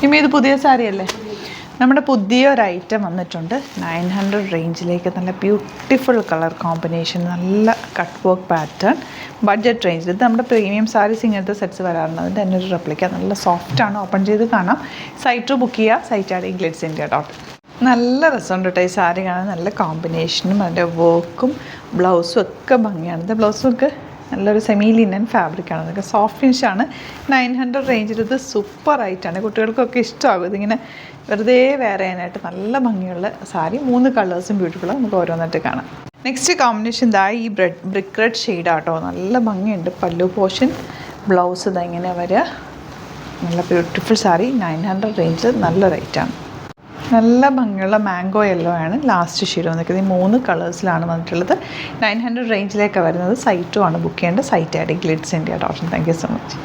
ഇനി ഇത് പുതിയ സാരി അല്ലേ? നമ്മുടെ പുതിയൊരു ഐറ്റം വന്നിട്ടുണ്ട് 900 റേഞ്ചിലേക്ക്. നല്ല ബ്യൂട്ടിഫുൾ കളർ കോമ്പിനേഷൻ, നല്ല കട്ട് വർക്ക് പാറ്റേൺ, ബഡ്ജറ്റ് റേഞ്ചിൽ. ഇത് നമ്മുടെ പ്രീമിയം സാരീസ് ഇങ്ങനത്തെ സെറ്റ്സ് വരാറുണ്ട്. അതിൻ്റെ തന്നെ ഒരു റെപ്ലിക്ക. നല്ല സോഫ്റ്റാണ്, ഓപ്പൺ ചെയ്ത് കാണാം. സൈറ്റ് ബുക്ക് ചെയ്യുക, സൈറ്റ് ആഡ് ഗ്ലിറ്റ്സ്.ഇന്ത്യ. നല്ല രസമുണ്ട് കേട്ടോ ഈ സാരി കാണാൻ. നല്ല കോമ്പിനേഷനും അതിൻ്റെ വർക്കും ബ്ലൗസും ഒക്കെ ഭംഗിയാണ്. ഇത് ബ്ലൗസും ഒക്കെ നല്ലൊരു സെമി ലിനൻ ഫാബ്രിക്കാണ്. അതൊക്കെ സോഫ്റ്റ് ഫിനിഷാണ്. 900 റേഞ്ചിൽ ഇത് സൂപ്പറായിട്ടാണ്, കുട്ടികൾക്കൊക്കെ ഇഷ്ടമാകും. ഇതിങ്ങനെ വെറുതെ വെയർ ചെയ്യാനായിട്ട് നല്ല ഭംഗിയുള്ള സാരി. 3 കളേഴ്സും ബ്യൂട്ടിഫുള്ളാണ്. നമുക്ക് ഓരോന്നിട്ട് കാണാം. നെക്സ്റ്റ് കോമ്പിനേഷൻ ഇതാ ഈ ബ്രിക്ക് റെഡ് ഷെയ്ഡാട്ടോ. നല്ല ഭംഗിയുണ്ട്. പല്ലു പോർഷൻ, ബ്ലൗസ് ഇതാ ഇങ്ങനെ വരിക. നല്ല ബ്യൂട്ടിഫുൾ സാരി. 900 റേഞ്ച്, നല്ല റേറ്റാണ്. നല്ല ഭംഗിയുള്ള മാംഗോ യെല്ലോ ആണ് ലാസ്റ്റ് ഷെയ്ഡ് വന്നിരിക്കുന്നത്. ഈ 3 കളേഴ്സിലാണ് വന്നിട്ടുള്ളത്. 900 റേഞ്ചിലേക്കാണ് വരുന്നത്. സൈറ്റും ആണ് ബുക്ക് ചെയ്യേണ്ടത്. Site at glitz India. Thank you so much.